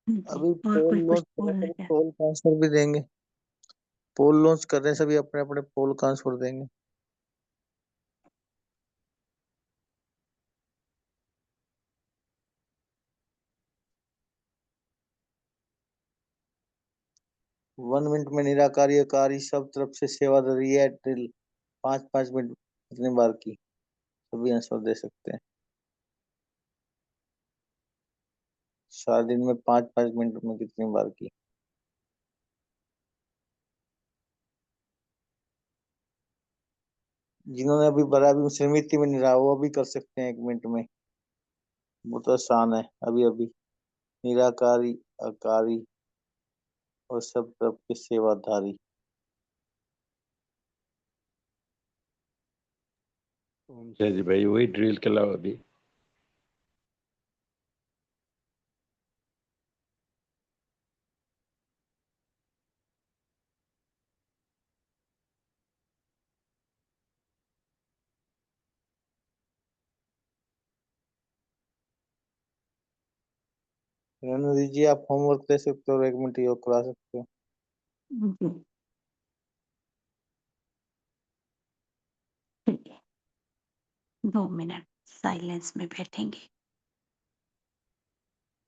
अभी और पोल कोई कुछ लॉन्च कर रहे बोलना हैं, चाहते? पोल ट्रांसफर भी देंगे। पोल लॉन्च कर रहे हैं, सभी अपने अपने पोल ट्रांसफर देंगे। वन मिनट में निराकारी अकारी सब तरफ से सेवा दे रही है ड्रिल। 5-5 मिनट कितनी बार की, सभी आंसर दे सकते हैं। 4 दिन में 5-5 मिनट में कितनी बार की। जिन्होंने अभी भरा, अभी समिति में नहीं रहा, वो अभी कर सकते हैं 1 मिनट में। वो तो आसान है। अभी अभी निराकारी अकारी और सब तरफ के सेवाधारी। ओम शाह जी भाई, वही ड्रिल के अलावा भी। रहने दीजिए, आप होमवर्क दे सकते हो और 1 मिनट योग करा सकते हो। जी, ठीक है। 2 मिनट साइलेंस में बैठेंगे,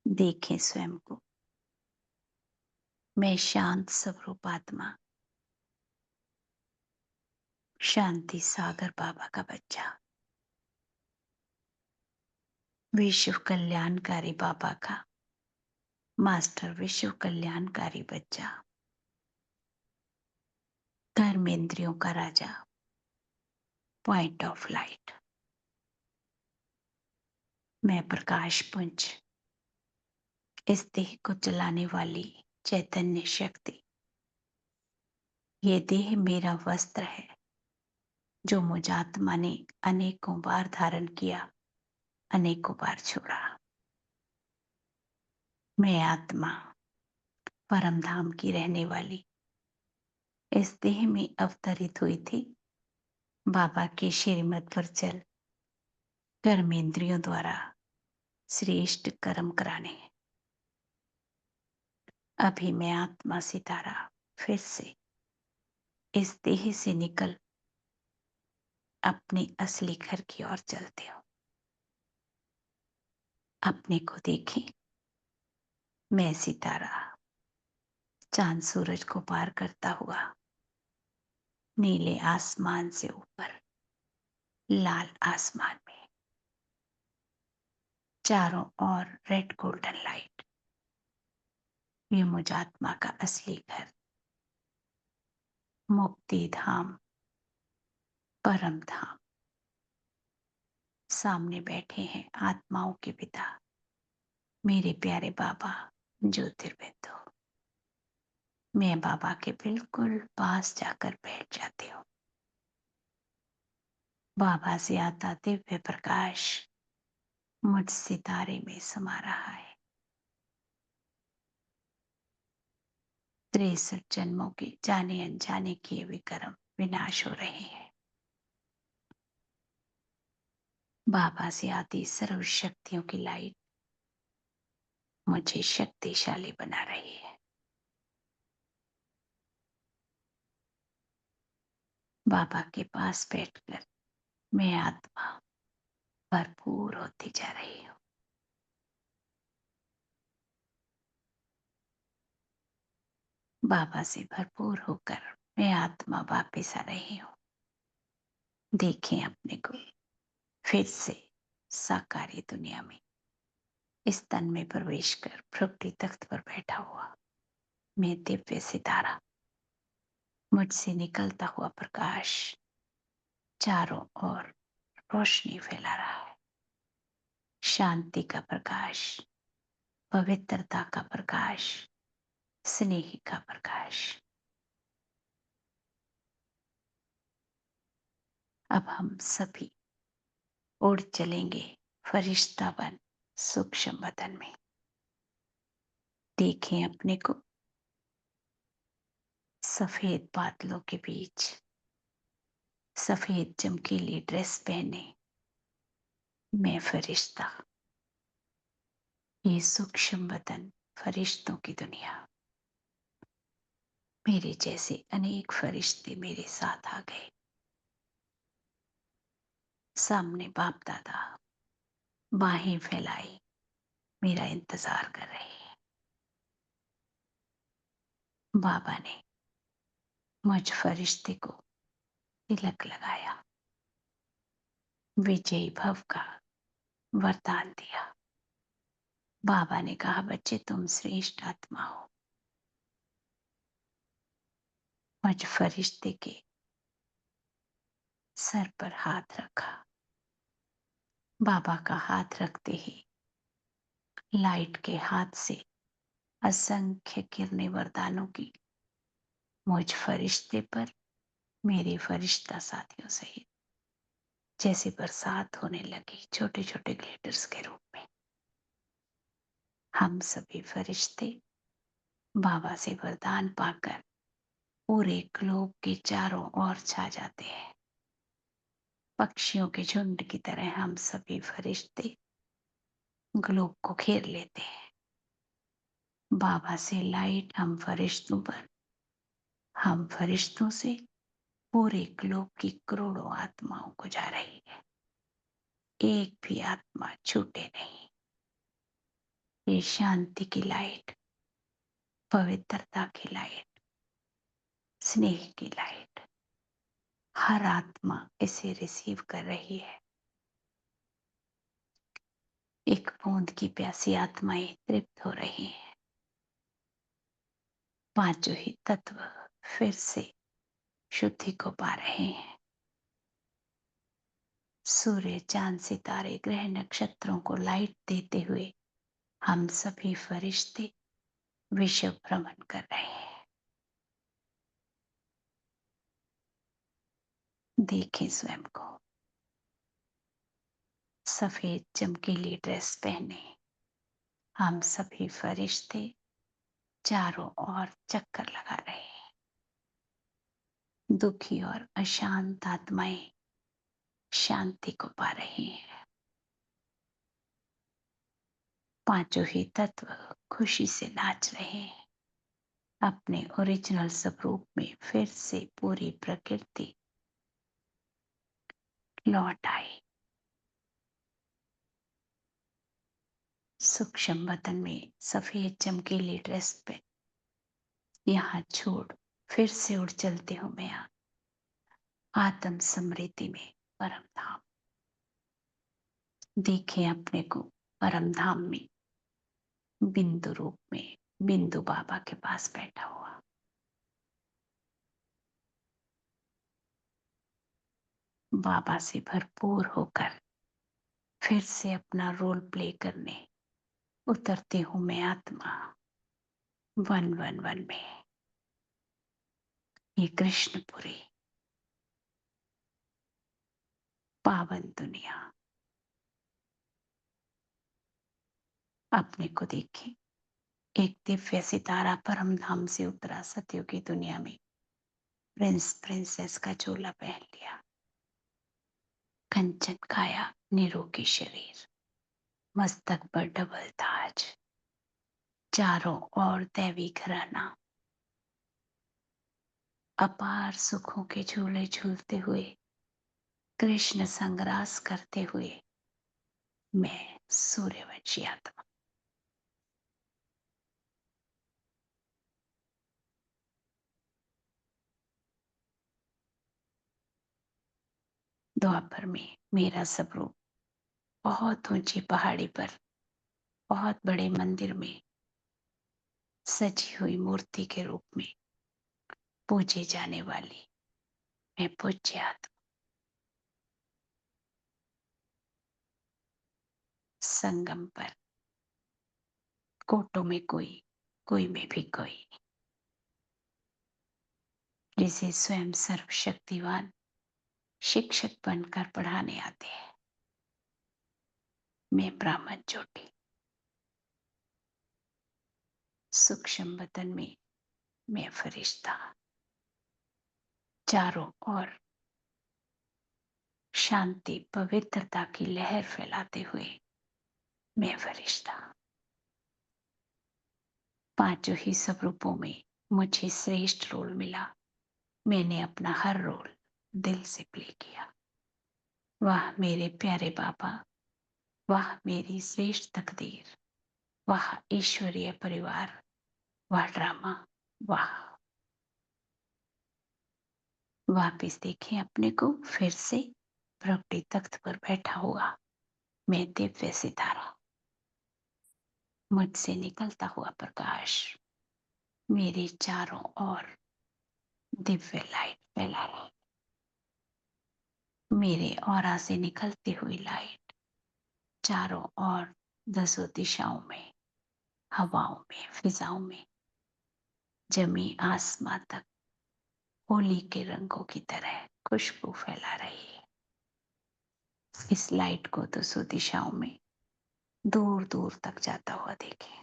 देखें स्वयं को। मैं शांत स्वरूप आत्मा, शांति सागर बाबा का बच्चा, विश्व कल्याणकारी बाबा का मास्टर, विश्व कल्याणकारी बच्चा, कर्मेंद्रियों का राजा, पॉइंट ऑफ लाइट। मैं प्रकाश पुंज, इस देह को चलाने वाली चैतन्य शक्ति। ये देह मेरा वस्त्र है जो मुझ आत्मा ने अनेकों बार धारण किया, अनेकों बार छोड़ा। मैं आत्मा परम धाम की रहने वाली इस देह में अवतरित हुई थी, बाबा के श्रीमत पर चल कर्मेंद्रियों द्वारा श्रेष्ठ कर्म कराने। अभी मैं आत्मा सितारा फिर से इस देह से निकल अपने असली घर की ओर चलते हो। अपने को देखें, मैं सितारा चांद सूरज को पार करता हुआ नीले आसमान से ऊपर लाल आसमान में, चारों ओर रेड गोल्डन लाइट, ये मुझ आत्मा का असली घर, मुक्ति धाम, परम धाम। सामने बैठे हैं आत्माओं के पिता, मेरे प्यारे बाबा ज्योतिर्बिंदु। मैं बाबा के बिल्कुल पास जाकर बैठ जाती हूँ। बाबा से आता दिव्य प्रकाश मुझ सितारे में समा रहा है। 63 जन्मों के जाने अनजाने किए विकर्म विनाश हो रहे हैं। बाबा से आती सर्व शक्तियों की लाइट मुझे शक्तिशाली बना रही है। बाबा के पास बैठकर मैं आत्मा भरपूर होती जा रही हूँ। बाबा से भरपूर होकर मैं आत्मा वापिस आ रही हूँ। देखें अपने को फिर से साकारी दुनिया में, इस तन में प्रवेश कर प्रकृति तख्त पर बैठा हुआ मैं दिव्य सितारा। मुझसे निकलता हुआ प्रकाश चारों ओर रोशनी फैला रहा है। शांति का प्रकाश, पवित्रता का प्रकाश, स्नेह का प्रकाश। अब हम सभी उड़ चलेंगे फरिश्ता बन सूक्ष्म बदन में। देखें अपने को सफेद बादलों के बीच, सफेद चमकीली ड्रेस पहने मैं फरिश्ता। ये सूक्ष्म बदन फरिश्तों की दुनिया। मेरे जैसे अनेक फरिश्ते मेरे साथ आ गए। सामने बाप दादा बाहें फैलाई मेरा इंतजार कर रहे हैं। बाबा ने मुझ फरिश्ते को तिलक लगाया, विजयी भव का वरदान दिया। बाबा ने कहा, बच्चे तुम श्रेष्ठ आत्मा हो। मुझ फरिश्ते के सर पर हाथ रखा। बाबा का हाथ रखते ही लाइट के हाथ से असंख्य किरणें वरदानों की मुझ फरिश्ते पर, मेरे फरिश्ता साथियों सहित जैसे बरसात होने लगी, छोटे छोटे ग्लिटर्स के रूप में। हम सभी फरिश्ते बाबा से वरदान पाकर पूरे ग्लोब के चारों ओर छा जाते हैं। पक्षियों के झुंड की तरह हम सभी फरिश्ते ग्लोब को घेर लेते हैं। बाबा से लाइट हम फरिश्तों पर, हम फरिश्तों से पूरे ग्लोब की करोड़ों आत्माओं को जा रही है। एक भी आत्मा छूटे नहीं। ये शांति की लाइट, पवित्रता की लाइट, स्नेह की लाइट, हर आत्मा इसे रिसीव कर रही है। एक बूंद की प्यासी आत्माएं तृप्त हो रही हैं। पांचों ही तत्व फिर से शुद्धि को पा रहे हैं। सूर्य, चांद, सितारे, ग्रह, नक्षत्रों को लाइट देते हुए हम सभी फरिश्ते विश्व भ्रमण कर रहे हैं। देखें स्वयं को सफेद चमकीली ड्रेस पहने हम सभी फरिश्ते चारों ओर चक्कर लगा रहे हैं। दुखी और अशांत आत्माएं शांति को पा रही हैं। पांचों ही तत्व खुशी से नाच रहे हैं। अपने ओरिजिनल स्वरूप में फिर से पूरी प्रकृति लौट आई। सूक्ष्म बदन में सफेद चमकीली ड्रेस पे यहाँ छोड़ फिर से उड़ चलती हूँ मैं आत्म समृद्धि में परम धाम। देखें अपने को परम धाम में बिंदु रूप में बिंदु बाबा के पास बैठा हुआ। बाबा से भरपूर होकर फिर से अपना रोल प्ले करने उतरती हूं मैं आत्मा 111 में। ये कृष्णपुरी पावन दुनिया, अपने को देखें। एक दिव्य सितारा परम धाम से उतरा सत्यों की दुनिया में, प्रिंस प्रिंसेस का चोला पहन लिया, कंचन काया, निरोगी शरीर, मस्तक पर डबल ताज, चारों ओर दैवी घराना, अपार सुखों के झूले झूलते हुए, कृष्ण संग्रास करते हुए, मैं सूर्यवंशी आत्मा। द्वापर में मेरा स्वरूप बहुत ऊंची पहाड़ी पर, बहुत बड़े मंदिर में सजी हुई मूर्ति के रूप में पूजे जाने वाली मैं पूज्य आत्मा। संगम पर कोटों में कोई में भी कोई, जिसे स्वयं सर्वशक्तिवान शिक्षक बनकर पढ़ाने आते हैं। मैं ब्राह्मण ज्योति, सूक्ष्म बदन में मैं फरिश्ता, चारों ओर शांति पवित्रता की लहर फैलाते हुए मैं फरिश्ता। पांचों ही स्वरूपों में मुझे श्रेष्ठ रोल मिला। मैंने अपना हर रोल दिल से प्ले किया। वाह मेरे प्यारे बाबा, वाह मेरी श्रेष्ठ तकदीर, वाह ईश्वरीय परिवार, वाह ड्रामा, वाह। वापिस देखें अपने को फिर से प्रगति तख्त पर बैठा हुआ मैं दिव्य सितारा, मुझसे निकलता हुआ प्रकाश मेरे चारों ओर दिव्य लाइट फैला रहा। मेरे ऑरा से निकलती हुई लाइट चारों ओर दसों दिशाओं में, हवाओं में, फिजाओं में, जमी आसमां तक होली के रंगों की तरह खुशबू फैला रही है। इस लाइट को दसों दिशाओं में दूर दूर तक जाता हुआ देखें।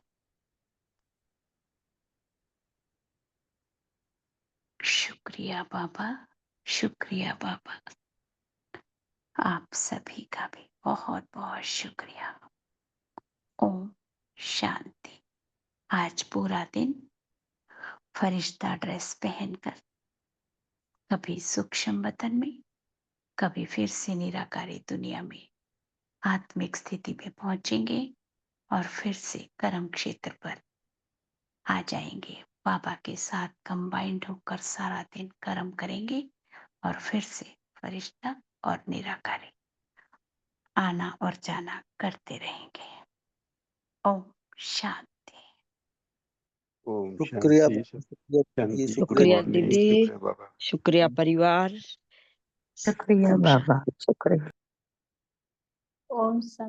शुक्रिया बाबा, शुक्रिया बाबा, आप सभी का भी बहुत बहुत शुक्रिया। ओम शांति। आज पूरा दिन फरिश्ता ड्रेस पहनकर कभी सूक्ष्म बदन में, कभी फिर से निराकारी दुनिया में आत्मिक स्थिति में पहुंचेंगे और फिर से कर्म क्षेत्र पर आ जाएंगे। बाबा के साथ कंबाइंड होकर सारा दिन कर्म करेंगे और फिर से फरिश्ता और निराकारी आना और जाना करते रहेंगे। ओम शांति। ओम शुक्रिया शांति ये शांति। गुड शुक्रिया शुक्रिया मॉर्निंग, दीदी, शुक्रिया बाबा। शुक्रिया परिवार। शुक्रिया ओम शांति। बाबा, शुक्रिया। ओम शांति।